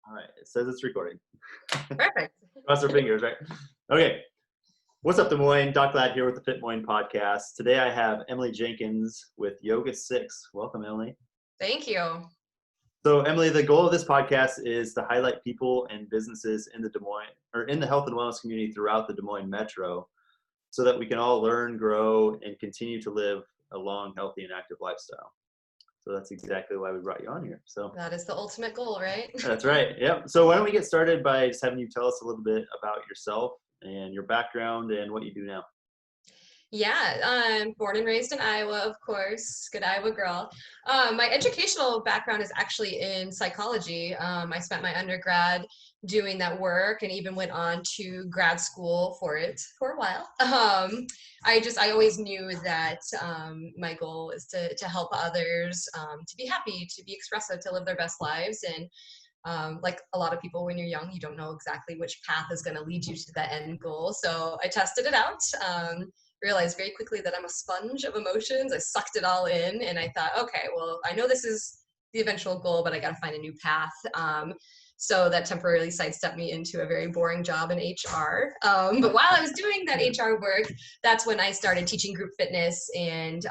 All right, it says it's recording. Perfect. Cross our fingers, right? Okay. What's up, Des Moines? Doc Ladd here with the Fit Moines podcast. Today I have Emily Jenkins with YogaSix. Welcome, Emily. Thank you. So, Emily, the goal of this podcast is to highlight people and businesses in the Des Moines or in the health and wellness community throughout the Des Moines metro, so that we can all learn, grow, and continue to live a long, healthy, and active lifestyle. So that's exactly why we brought you on here. So That is the ultimate goal, right? that's right. Yep. So why don't we get started by just having you tell us a little bit about yourself and your background and what you do now. Yeah, I'm born and raised in Iowa, of course. Good Iowa girl. My educational background is actually in psychology. I spent my undergrad doing that work and even went on to grad school for it for a while. I always knew that my goal is to help others, to be happy, to be expressive, to live their best lives. And like a lot of people, when you're young, you don't know exactly which path is going to lead you to that end goal. So I tested it out. Realized very quickly that I'm a sponge of emotions. I sucked it all in, and I thought, okay, well, I know this is the eventual goal, but I got to find a new path. So that temporarily sidestepped me into a very boring job in HR. But while I was doing that HR work, that's when I started teaching group fitness and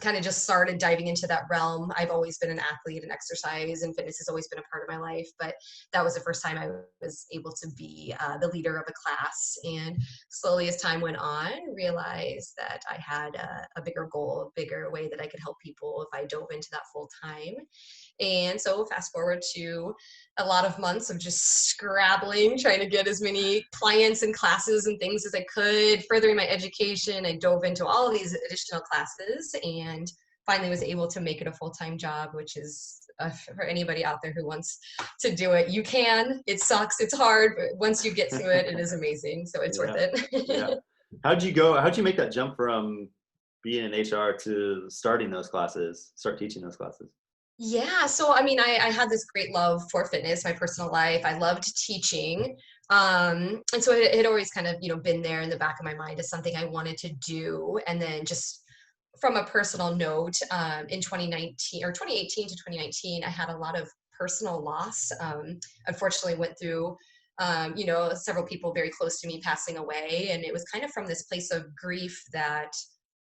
kind of just started diving into that realm. I've always been an athlete, and exercise and fitness has always been a part of my life, but that was the first time I was able to be the leader of a class. And slowly as time went on, realized that I had a bigger goal, a bigger way that I could help people if I dove into that full time. And so fast forward to a lot of months of just scrabbling, trying to get as many clients and classes and things as I could, furthering my education. I dove into all of these additional classes and finally was able to make it a full-time job, which is for anybody out there who wants to do it, you can. It sucks, it's hard, but once you get to it, it is amazing. So it's worth it. Yeah. How'd you make that jump from being in HR to starting those classes, start teaching those classes? Yeah, so I mean, I had this great love for fitness, my personal life. I loved teaching. And so it had always kind of, been there in the back of my mind as something I wanted to do. And then just from a personal note, in 2019 or 2018 to 2019, I had a lot of personal loss. Unfortunately, went through, several people very close to me passing away. And it was kind of from this place of grief that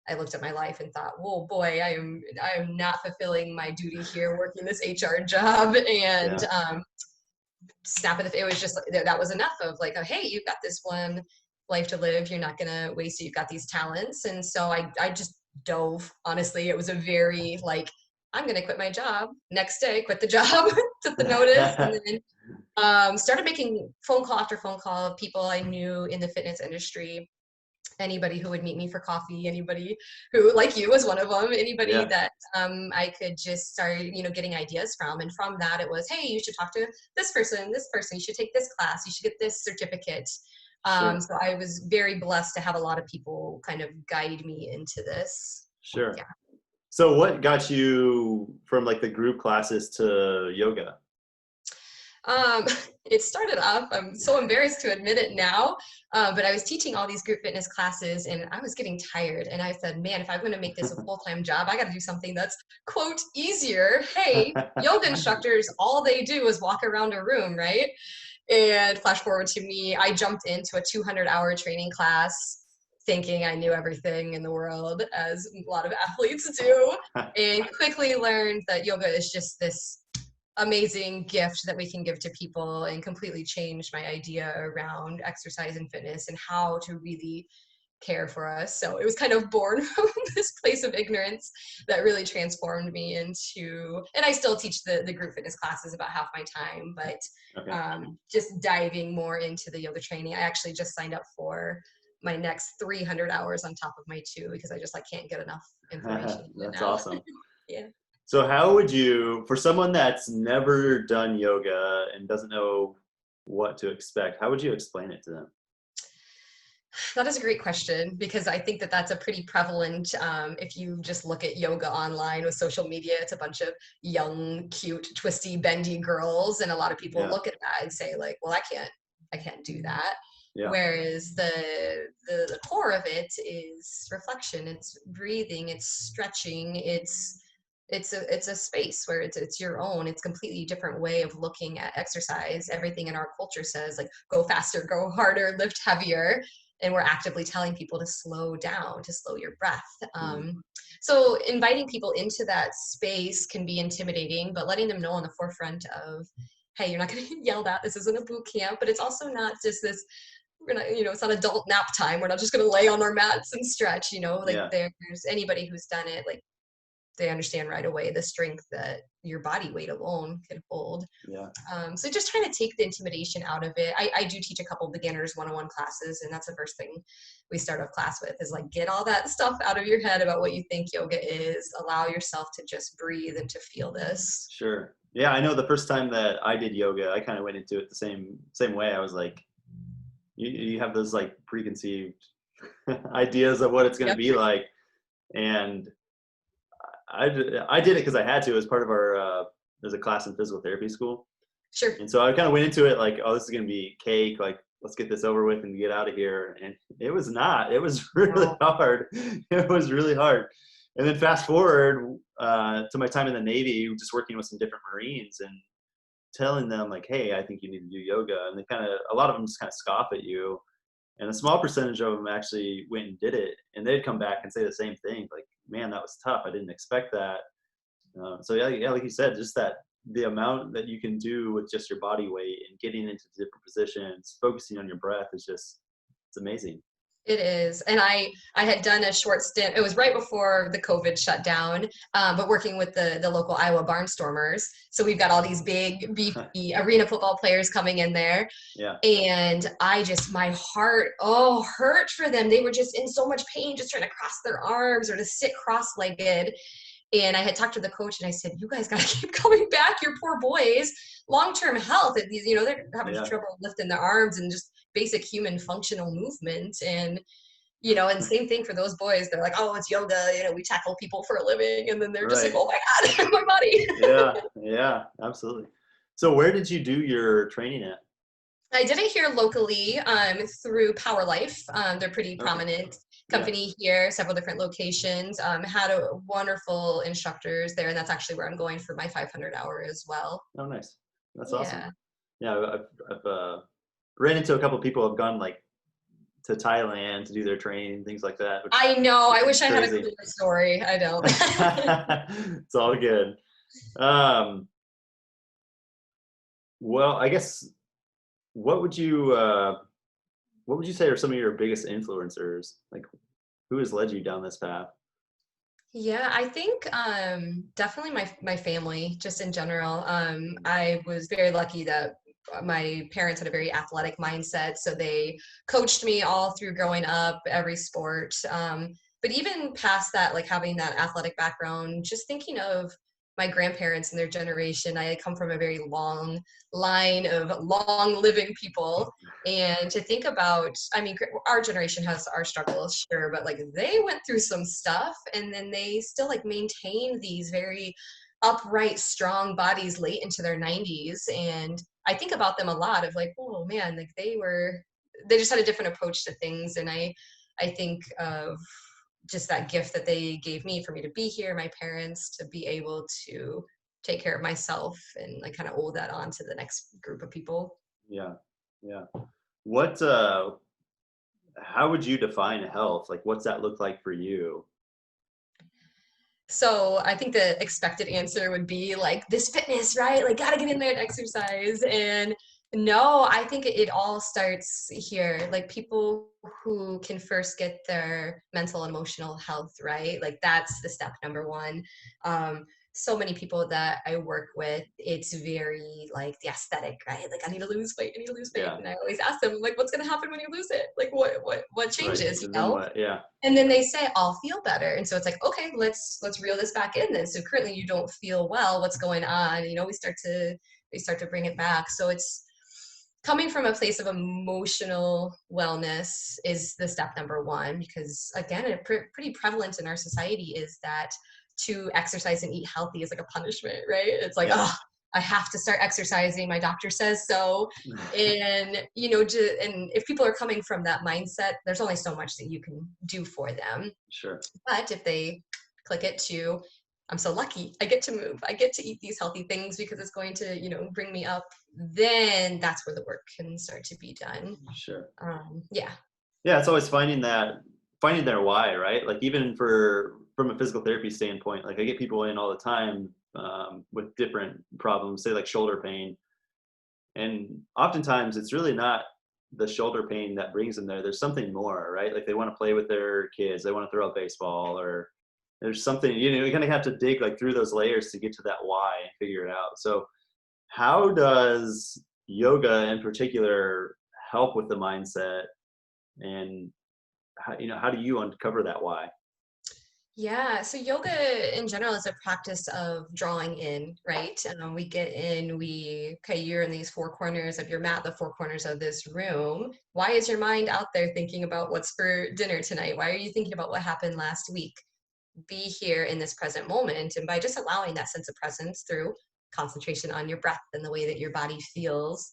I looked at my life and thought, "Whoa, boy, I am not fulfilling my duty here, working this HR job." And snap it. It was just that was enough of like, oh, hey, you've got this one life to live. You're not gonna waste it. You've got these talents. And so I just dove. Honestly, it was a very like, I'm gonna quit my job. Next day, quit the job, took the notice, and then started making phone call after phone call of people I knew in the fitness industry, anybody who would meet me for coffee, anybody who, like you, was one of them, anybody that I could just start, getting ideas from. And from that, it was, hey, you should talk to this person, you should take this class, you should get this certificate. Sure. So I was very blessed to have a lot of people kind of guide me into this. Sure. Yeah. So what got you from like the group classes to yoga? It started off, I'm so embarrassed to admit it now, but I was teaching all these group fitness classes and I was getting tired. And I said, man, if I'm going to make this a full-time job, I got to do something that's, quote, easier. Hey, yoga instructors, all they do is walk around a room, right? And flash forward to me, I jumped into a 200-hour training class thinking I knew everything in the world, as a lot of athletes do, and quickly learned that yoga is just this amazing gift that we can give to people, and completely changed my idea around exercise and fitness and how to really care for us. So it was kind of born from this place of ignorance that really transformed me into, and I still teach the group fitness classes about half my time, but just diving more into the yoga training. I actually just signed up for my next 300 hours on top of my 2 because I just can't get enough information. That's now. awesome. Yeah. So how would you, for someone that's never done yoga and doesn't know what to expect, how would you explain it to them? That is a great question, because I think that that's a pretty prevalent, if you just look at yoga online with social media, it's a bunch of young, cute, twisty, bendy girls. And a lot of people look at that and say like, well, I can't do that. Yeah. Whereas the core of it is reflection, it's breathing, it's stretching, it's it's a space where it's your own. It's a completely different way of looking at exercise. Everything in our culture says like go faster, go harder, lift heavier, and we're actively telling people to slow down, to slow your breath. So inviting people into that space can be intimidating, but letting them know on the forefront of, hey, you're not going to get yelled at. This isn't a boot camp, but it's also not just this, we're gonna, it's not adult nap time. We're not just gonna lay on our mats and stretch, like Yeah. there's anybody who's done it, like they understand right away the strength that your body weight alone can hold. Yeah. So just trying to take the intimidation out of it. I do teach a couple beginners one-on-one classes, and that's the first thing we start off class with is like, get all that stuff out of your head about what you think yoga is. Allow yourself to just breathe and to feel this. Sure. Yeah, I know the first time that I did yoga, I kind of went into it the same way. I was like, you have those like preconceived ideas of what it's going to Yep. be like, and I did it because I had to as part of our there's a class in physical therapy school, Sure. and so I kind of went into it like, oh, this is going to be cake, like let's get this over with and get out of here, and it was not. It was really No. hard. It was really hard. And then fast forward to my time in the Navy, just working with some different Marines and telling them like, hey, I think you need to do yoga, and they a lot of them just kind of scoff at you, and a small percentage of them actually went and did it, and they'd come back and say the same thing, like, man, that was tough. I didn't expect that. So yeah, like you said, just the amount that you can do with just your body weight and getting into different positions, focusing on your breath is just, it's amazing. It is. And I had done a short stint. It was right before the COVID shut down, but working with the local Iowa Barnstormers. So we've got all these big, beefy arena football players coming in there. Yeah. And my heart, hurt for them. They were just in so much pain, just trying to cross their arms or to sit cross-legged. And I had talked to the coach and I said, you guys got to keep coming back. Your poor boys, long-term health. They're having Yeah. trouble lifting their arms and just basic human functional movement. And, and same thing for those boys. They're like, oh, it's yoga. We tackle people for a living. And then they're just like, Right. oh my God, my body. Yeah, absolutely. So where did you do your training at? I did it here locally through Power Life. They're pretty Okay. prominent Yeah. company here, several different locations. Had a wonderful instructors there, and that's actually where I'm going for my 500 hour as well. Oh, nice. That's awesome. Yeah. Yeah, I've ran into a couple of people who have gone like to Thailand to do their training, things like that. I know. I Which wish is I had a crazy. cooler story. I don't. It's all good. Um, well, I guess what would you say are some of your biggest influencers? Like, who has led you down this path? Yeah, I think definitely my family, just in general. I was very lucky that my parents had a very athletic mindset, so they coached me all through growing up, every sport. But even past that, like having that athletic background, just thinking of my grandparents and their generation, I come from a very long line of long living people. And to think about, I mean, our generation has our struggles, sure, but like they went through some stuff and then they still like maintain these very upright, strong bodies late into their 90s. And I think about them a lot of like, oh man, like they just had a different approach to things. And I think of just that gift that they gave me for me to be here, my parents, to be able to take care of myself and like kind of owe that on to the next group of people. Yeah, yeah. What how would you define health? Like, what's that look like for you? So I think the expected answer would be like this fitness, right? Like gotta get in there and exercise. And no, I think it all starts here. Like people who can first get their mental and emotional health right. Like that's the step number one. So many people that I work with, it's very like the aesthetic, right? Like I need to lose weight, I need to lose weight. Yeah, And I always ask them, like, what's gonna happen when you lose it? Like what right. changes, And then what? Yeah, and then they say I'll feel better, and so it's like, okay, let's reel this back in then. So currently you don't feel well, what's going on? We start to bring it back. So it's coming from a place of emotional wellness is the step number one, because again, pretty prevalent in our society is that to exercise and eat healthy is like a punishment, right? It's like, yeah. oh, I have to start exercising, my doctor says so. And and if people are coming from that mindset, there's only so much that you can do for them. Sure. But if they click it to, I'm so lucky. I get to move. I get to eat these healthy things because it's going to, bring me up. Then that's where the work can start to be done. Sure. Yeah. Yeah, it's always finding their why, right? Like even from a physical therapy standpoint, like I get people in all the time with different problems, say like shoulder pain, and oftentimes it's really not the shoulder pain that brings them there. There's something more, right? Like they want to play with their kids, they want to throw a baseball, or there's something, you kind of have to dig like through those layers to get to that why and figure it out. So how does yoga in particular help with the mindset, and how do you uncover that why? Yeah, so yoga in general is a practice of drawing in, right? We get in, okay, you're in these four corners of your mat, the four corners of this room. Why is your mind out there thinking about what's for dinner tonight? Why are you thinking about what happened last week? Be here in this present moment. And by just allowing that sense of presence through concentration on your breath and the way that your body feels,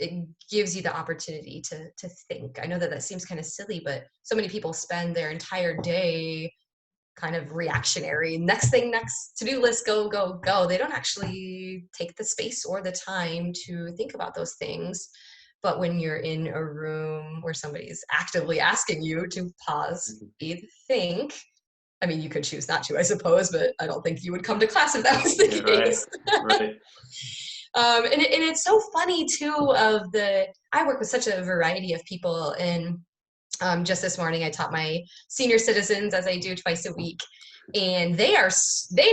it gives you the opportunity to think. I know that seems kind of silly, but so many people spend their entire day kind of reactionary. Next thing, next to-do list, go, go, go. They don't actually take the space or the time to think about those things. But when you're in a room where somebody's actively asking you to pause, Mhm. breathe, think, I mean, you could choose not to, I suppose, but I don't think you would come to class if that was the Yeah, right, case. right. And it's so funny too. I work with such a variety of people, and just this morning I taught my senior citizens, as I do twice a week, and they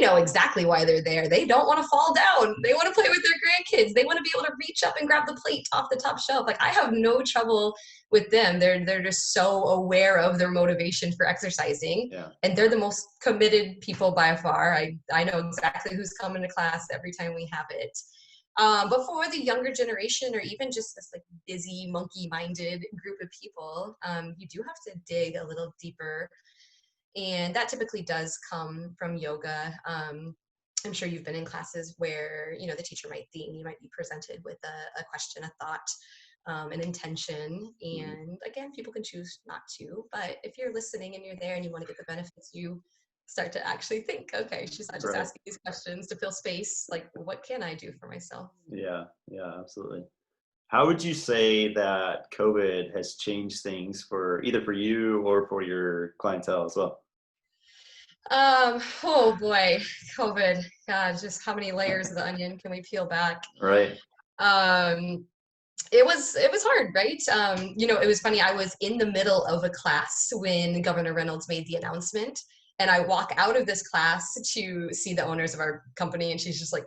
know exactly why they're there. They don't want to fall down. They want to play with their grandkids. They want to be able to reach up and grab the plate off the top shelf. Like I have no trouble with them. They're just so aware of their motivation for exercising, Yeah. and they're the most committed people by far. I know exactly who's coming to class every time we have it. But for the younger generation, or even just this like busy, monkey-minded group of people, you do have to dig a little deeper, and that typically does come from yoga. I'm sure you've been in classes where the teacher might theme, you might be presented with a question, a thought, an intention, Mhm. and again, people can choose not to. But if you're listening and you're there and you want to get the benefits, you start to actually think, okay, she's not just Right. asking these questions to fill space. Like, what can I do for myself? Yeah, yeah, absolutely. How would you say that COVID has changed things for either for you or for your clientele as well? Oh boy, COVID. God, just how many layers of the onion can we peel back? Right. Um, it was hard, right? It was funny. I was in the middle of a class when Governor Reynolds made the announcement, and I walk out of this class to see the owners of our company, and she's just like,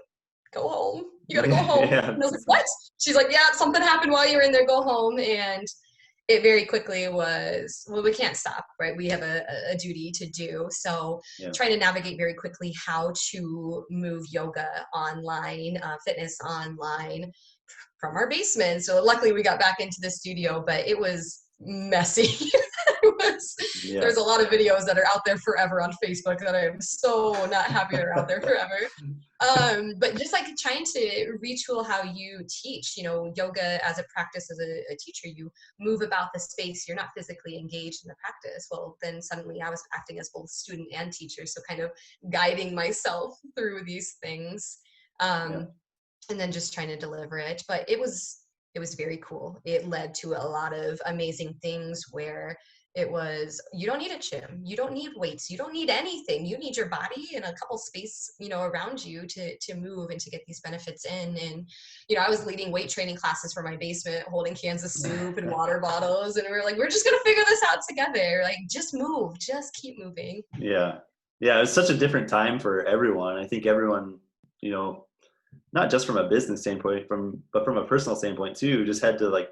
"Go home. You gotta go home." Yeah. And I was like, "What?" She's like, "Yeah, something happened while you were in there. Go home." And it very quickly was, well, we can't stop, right? We have a duty to do. So Yeah. trying to navigate very quickly how to move yoga online, fitness online from our basement. So luckily we got back into the studio, but it was messy. Yeah. There's a lot of videos that are out there forever on Facebook that I am so not happy are out there forever. But just like trying to retool how you teach, yoga as a practice, as a teacher, you move about the space, you're not physically engaged in the practice. Well, then suddenly I was acting as both student and teacher, so kind of guiding myself through these things. Yeah. Um, and then just trying to deliver it. But it was very cool. It led to a lot of amazing things where it was, you don't need a gym, you don't need weights, you don't need anything. You need your body and a couple space, around you to move and to get these benefits in. And I was leading weight training classes from my basement, holding cans of soup and water bottles, and we were like, we're just gonna figure this out together. Like, just move, just keep moving. Yeah. Yeah. It's such a different time for everyone. I think everyone, you know, not just from a business standpoint, but from a personal standpoint too, just had to like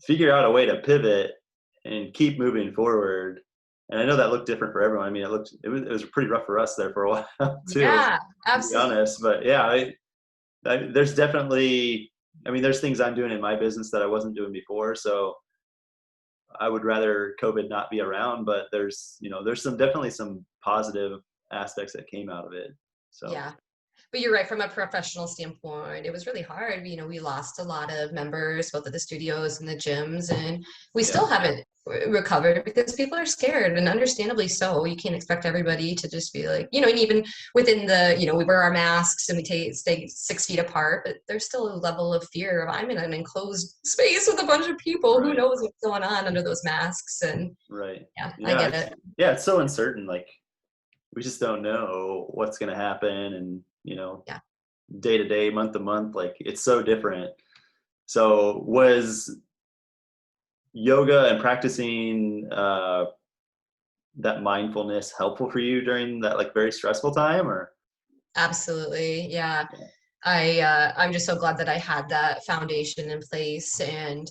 figure out a way to pivot and keep moving forward. And I know that looked different for everyone. I mean, it was pretty rough for us there for a while too, Yeah, to be absolutely. honest. But yeah, there's definitely, I mean, there's things I'm doing in my business that I wasn't doing before. So I would rather COVID not be around, but there's definitely some positive aspects that came out of it. So Yeah. But you're right, from a professional standpoint, it was really hard. We lost a lot of members, both at the studios and the gyms, and we yeah, still haven't recover because people are scared, and understandably so. You can't expect everybody to just be like, and even within the, we wear our masks and we stay 6 feet apart, but there's still a level of fear of, I'm in an enclosed space with a bunch of people. Who Right. knows what's going on under those masks? And Right. yeah, I Yeah. get it. It's so uncertain. Like, we just don't know what's going to happen. And, Yeah. day to day, month to month, like it's so different. So was yoga and practicing that mindfulness helpful for you during that like very stressful time, or? Absolutely. Yeah. I'm just so glad that I had that foundation in place, and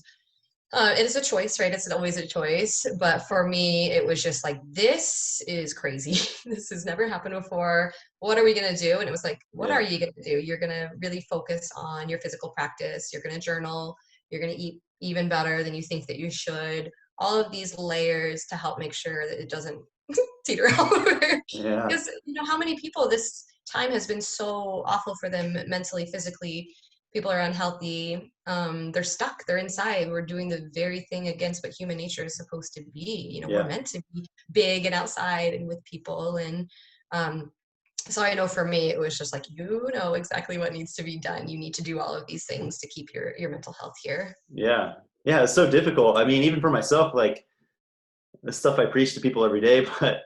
it is a choice, right? It's always a choice. But for me, it was just like, this is crazy. This has never happened before. What are we going to do? And it was like, what Yeah. are you going to do? You're going to really focus on your physical practice. You're going to journal. You're going to eat even better than you think that you should. All of these layers to help make sure that it doesn't teeter over. Yeah. Because, how many people this time has been so awful for them mentally, physically. People are unhealthy. They're stuck. They're inside. We're doing the very thing against what human nature is supposed to be. We're Yeah. meant to be big and outside and with people. And so I know for me, it was just like, exactly what needs to be done. You need to do all of these things to keep your mental health here. Yeah. Yeah. It's so difficult. I mean, even for myself, like the stuff I preach to people every day, but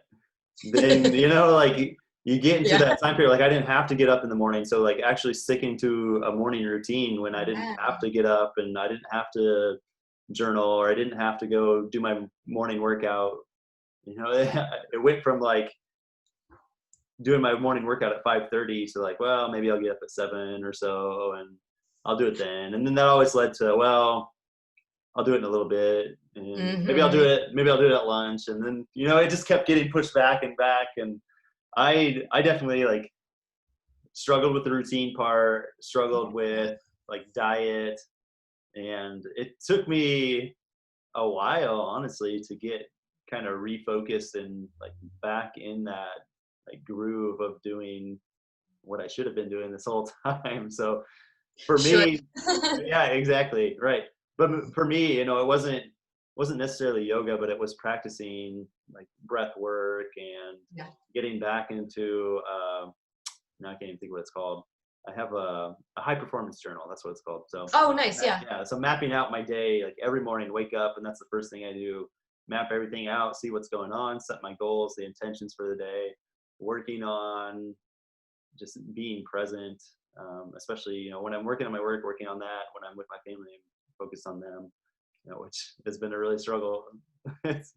then, like you get into Yeah. that time period, like I didn't have to get up in the morning. So like actually sticking to a morning routine when I didn't Yeah. have to get up and I didn't have to journal, or I didn't have to go do my morning workout. It went from like doing my morning workout at 5:30 to like, well, maybe I'll get up at 7 or so and I'll do it then. And then that always led to, well, I'll do it in a little bit, and maybe I'll do Mm-hmm. it at lunch. And then, it just kept getting pushed back and back. And I definitely like struggled with the routine part, struggled with like diet. And it took me a while, honestly, to get kind of refocused and like back in that like groove of doing what I should have been doing this whole time. So for Sure. me, yeah, exactly, right. But for me, it wasn't necessarily yoga, but it was practicing like breath work and Yeah. getting back into now I can't even think what it's called. I have a high performance journal. That's what it's called. So Oh, nice. Yeah. yeah, so mapping out my day, like every morning, wake up, and that's the first thing I do. Map everything out, see what's going on, set my goals, the intentions for the day, working on just being present, especially when I'm working on my work, working on that. When I'm with my family, I'm focused on them, which has been a really struggle. It's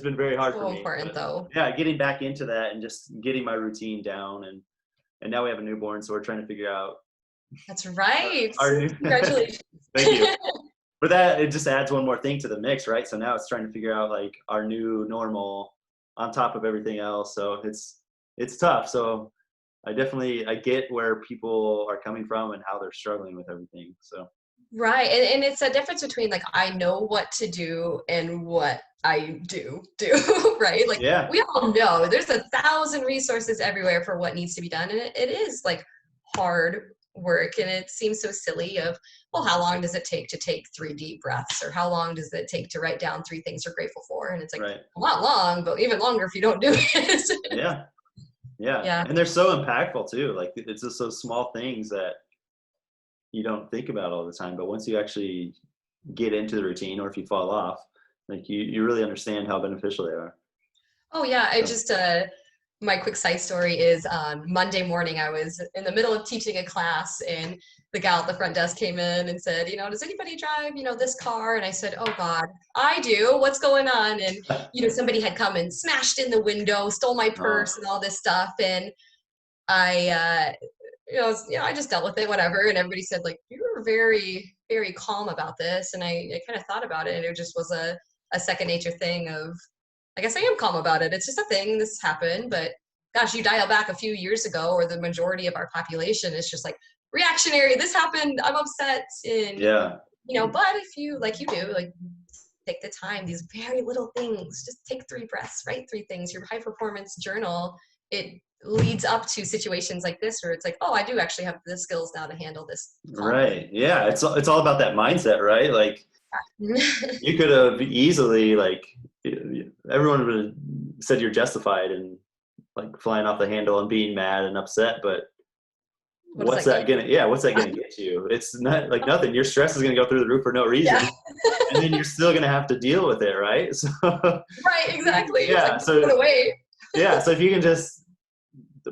been very hard for So me. important But though. yeah, getting back into that and just getting my routine down, and now we have a newborn, so we're trying to figure out That's right. our new. Congratulations. Thank you. But that it just adds one more thing to the mix, right? So now it's trying to figure out like our new normal on top of everything else. So it's tough. So I get where people are coming from and how they're struggling with everything. So Right. And it's a difference between like, I know what to do and what I do, right? Like yeah, we all know there's 1,000 resources everywhere for what needs to be done. And it is like hard work. And it seems so silly of, well, how long does it take to take 3 deep breaths? Or how long does it take to write down 3 things you're grateful for? And it's like, right. not long, but even longer if you don't do it. Yeah, yeah. Yeah. And they're so impactful too. Like it's just those small things that you don't think about all the time. But once you actually get into the routine, or if you fall off, like you really understand how beneficial they are. Oh yeah, I So, just my quick side story is Monday morning I was in the middle of teaching a class and the gal at the front desk came in and said, does anybody drive, this car? And I said, oh God, I do. What's going on? And somebody had come and smashed in the window, stole my oh, purse and all this stuff. And I I just dealt with it, whatever. And everybody said, like, you were very, very calm about this. And I kind of thought about it, and it just was a second nature thing of, I guess I am calm about it. It's just a thing. This happened, but gosh, you dial back a few years ago, or the majority of our population is just like reactionary. This happened. I'm upset. And yeah, but if you like you do, like take the time, these very little things, just take 3 breaths, write 3 things, your high performance journal, it leads up to situations like this where it's like, oh, I do actually have the skills now to handle this calmly. right. Yeah, it's all about that mindset, right? Like you could have easily, like, everyone would have said you're justified and like flying off the handle and being mad and upset, but What does what's that that get? gonna, yeah, what's that gonna get you? It's not like nothing. Your stress is gonna go through the roof for no reason, Yeah. and then you're still gonna have to deal with it, right? So Right, exactly. It's like, yeah, put it away. so if you can just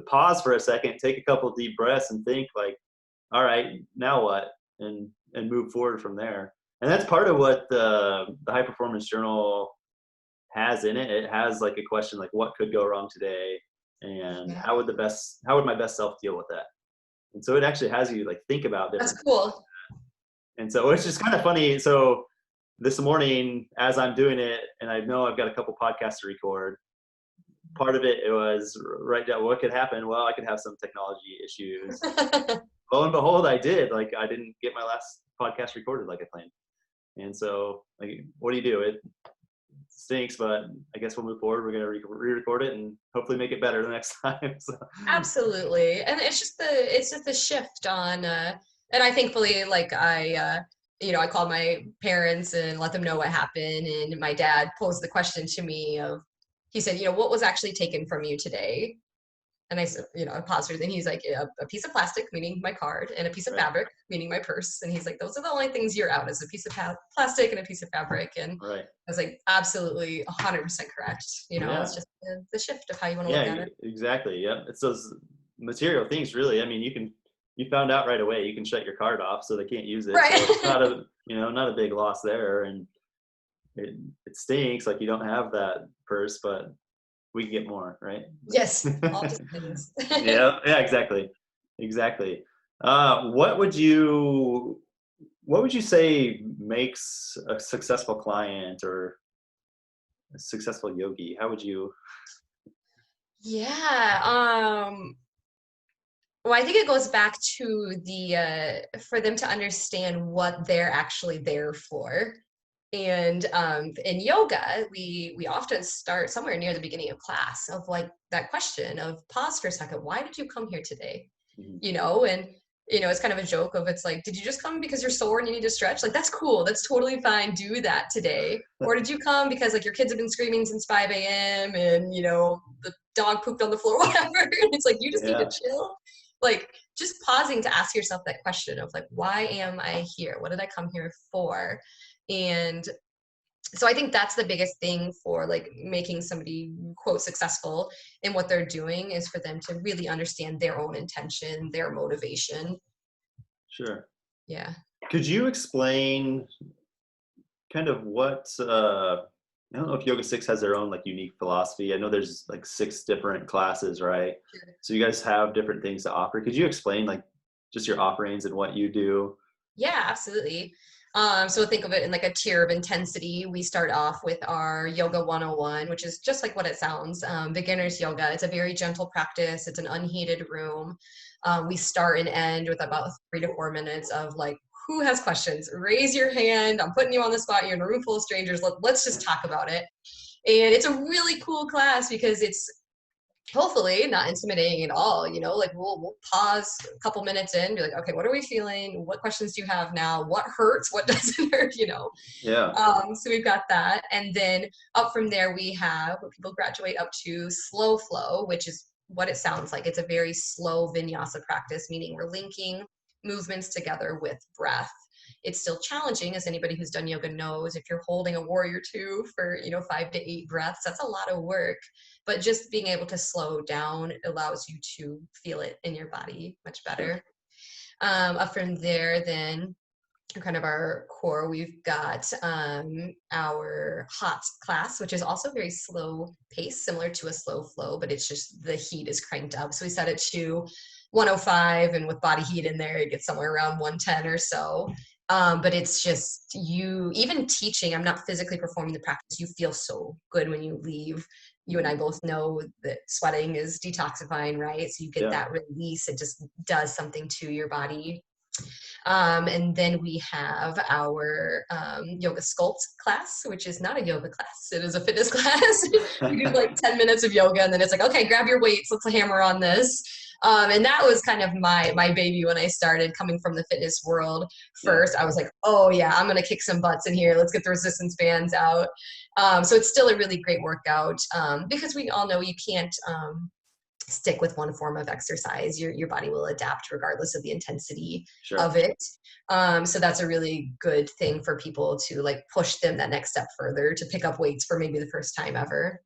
pause for a second, take a couple deep breaths, and think like, all right, now what, and move forward from there. And that's part of what the high performance journal has in it. It has like a question like, what could go wrong today, and Yeah. how would my best self deal with that? And so it actually has you like think about That's different. cool. And so it's just kind of funny. So this morning, as I'm doing it, and I know I've got a couple podcasts to record, part of it was write down what could happen. Well, I could have some technology issues. Lo and behold, I did. Like, I didn't get my last podcast recorded like I planned. And so, like, what do? It stinks, but I guess we'll move forward. We're gonna re-record it and hopefully make it better the next time. So. Absolutely. And it's just the shift on and I thankfully like I called my parents and let them know what happened, and my dad posed the question to me of, he said, what was actually taken from you today? And I said, I paused for it, and he's like, a piece of plastic, meaning my card, and a piece of Right. fabric, meaning my purse. And he's like, those are the only things you're out, is a piece of plastic and a piece of fabric. And Right. I was like, absolutely 100% correct. Yeah. It's just the shift of how you want to Yeah, look at it. exactly. Yeah. It's those material things, really. I mean, you found out right away, you can shut your card off so they can't use it. Right. So it's not not a big loss there. And it stinks like you don't have that purse, but we can get more, right? Yes, all just things. Yeah, yeah, exactly. Exactly. What would you say makes a successful client or a successful yogi? How would you? Yeah. Well, I think it goes back to the for them to understand what they're actually there for. And in yoga, we often start somewhere near the beginning of class of like that question of, pause for a second. Why did you come here today? Mhm. And it's kind of a joke of, it's like, did you just come because you're sore and you need to stretch? Like, that's cool. That's totally fine. Do that today. Or did you come because like your kids have been screaming since 5 a.m. and the dog pooped on the floor, whatever. And it's like, you just need to Yeah, chill. Like, just pausing to ask yourself that question of like, why am I here? What did I come here for? And so I think that's the biggest thing for like making somebody quote successful in what they're doing, is for them to really understand their own intention, their motivation. sure. Yeah. Could you explain kind of what I don't know if YogaSix has their own like unique philosophy. I know there's like 6 different classes, right? Sure. So you guys have different things to offer. Could you explain like just your offerings and what you do? Yeah, absolutely. So think of it in like a tier of intensity. We start off with our Yoga 101, which is just like what it sounds, beginner's yoga. It's a very gentle practice. It's an unheated room. We start and end with about 3 to 4 minutes of like, who has questions? Raise your hand. I'm putting you on the spot. You're in a room full of strangers. Let's just talk about it. And it's a really cool class because it's hopefully not intimidating at all. Like we'll pause a couple minutes in, be like, okay, what are we feeling? What questions do you have now? What hurts? What doesn't hurt? Yeah. So we've got that. And then up from there, we have what people graduate up to slow flow, which is what it sounds like. It's a very slow vinyasa practice, meaning we're linking movements together with breath. It's still challenging, as anybody who's done yoga knows. If you're holding a warrior 2 for 5 to 8 breaths, that's a lot of work. But just being able to slow down allows you to feel it in your body much better. Up from there, then kind of our core, we've got our hot class, which is also very slow pace, similar to a slow flow, but it's just the heat is cranked up. So we set it to 105, and with body heat in there, it gets somewhere around 110 or so. But it's just, you even teaching, I'm not physically performing the practice, you feel so good when you leave. You and I both know that sweating is detoxifying, right? So you get Yeah. that release. It just does something to your body. And then we have our yoga sculpt class, which is not a yoga class. It is a fitness class. We do like 10 minutes of yoga, and then it's like, okay, grab your weights. Let's hammer on this. And that was kind of my baby when I started coming from the fitness world Yeah, first. I was like, oh yeah, I'm gonna kick some butts in here. Let's get the resistance bands out. So it's still a really great workout because we all know you can't stick with one form of exercise. Your body will adapt regardless of the intensity sure. of it. So that's a really good thing for people to like push them that next step further to pick up weights for maybe the first time ever.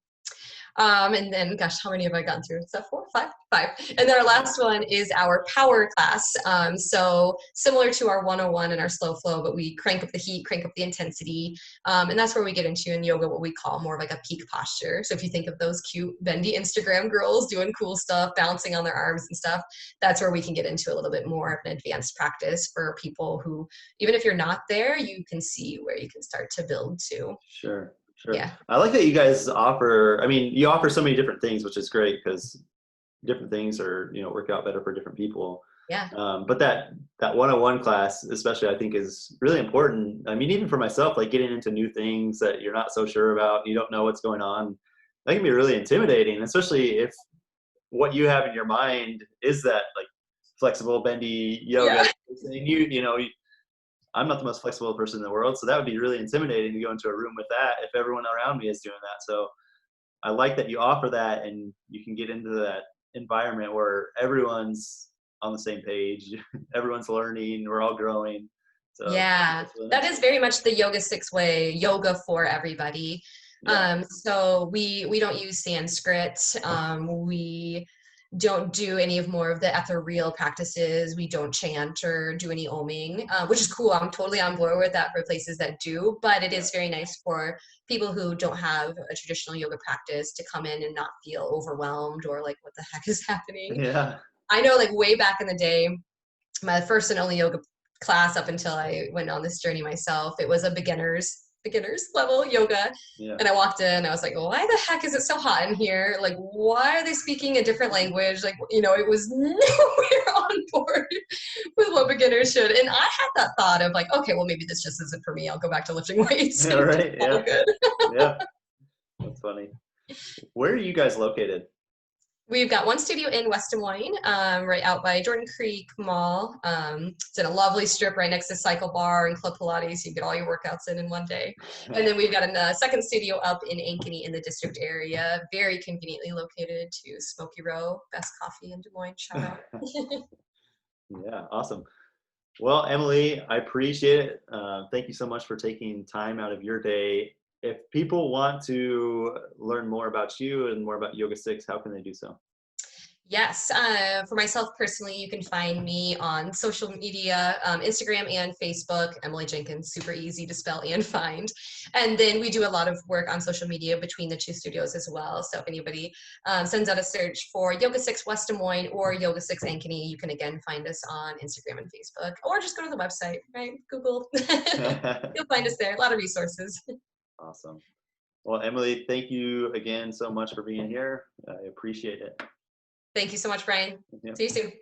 And then, gosh, how many have I gone through? Is that four, five, five? And then our last one is our power class. So similar to our 101 and our slow flow, but we crank up the heat, crank up the intensity. And that's where we get into in yoga what we call more of like a peak posture. So if you think of those cute, bendy Instagram girls doing cool stuff, bouncing on their arms and stuff, that's where we can get into a little bit more of an advanced practice for people who, even if you're not there, you can see where you can start to build to. Sure, sure. Yeah. I like that you guys offer, I mean, you offer so many different things, which is great because different things are, work out better for different people. Yeah. But that 101 class, especially, I think is really important. I mean, even for myself, like getting into new things that you're not so sure about, you don't know what's going on, that can be really intimidating, especially if what you have in your mind is that like flexible, bendy yoga. Yeah. And I'm not the most flexible person in the world, so that would be really intimidating to go into a room with that if everyone around me is doing that. So I like that you offer that and you can get into that environment where everyone's on the same page, everyone's learning, we're all growing. So Yeah, that's really that nice. is very much the YogaSix way, yoga for everybody. Yeah, So we don't use Sanskrit. We don't do any of more of the ethereal practices. We don't chant or do any oming, which is cool. I'm totally on board with that for places that do, but it yeah, is very nice for people who don't have a traditional yoga practice to come in and not feel overwhelmed or like, what the heck is happening? yeah, I know like way back in the day, my first and only yoga class up until I went on this journey myself. It was a beginners level yoga. yeah. And I walked in, I was like, why the heck is it so hot in here? Like, why are they speaking a different language? Like, it was nowhere on board with what beginners should. And I had that thought of like, okay, well, maybe this just isn't for me. I'll go back to lifting weights Yeah, and it's right. all Yeah, good. yeah. That's funny. Where are you guys located? We've got one studio in West Des Moines, right out by Jordan Creek Mall. It's in a lovely strip right next to Cycle Bar and Club Pilates. You get all your workouts in one day. And then we've got a second studio up in Ankeny in the district area, very conveniently located to Smoky Row, best coffee in Des Moines. Shout out. Yeah, awesome. Well, Emily, I appreciate it. Thank you so much for taking time out of your day. If people want to learn more about you and more about YogaSix, how can they do so? Yes, for myself personally, you can find me on social media, Instagram and Facebook, Emily Jenkins, super easy to spell and find. And then we do a lot of work on social media between the two studios as well. So if anybody sends out a search for YogaSix West Des Moines or YogaSix Ankeny, you can again find us on Instagram and Facebook, or just go to the website, right? Google. You'll find us there. A lot of resources. Awesome. Well, Emily, thank you again so much for being here. I appreciate it. Thank you so much, Brian. Yeah. See you soon.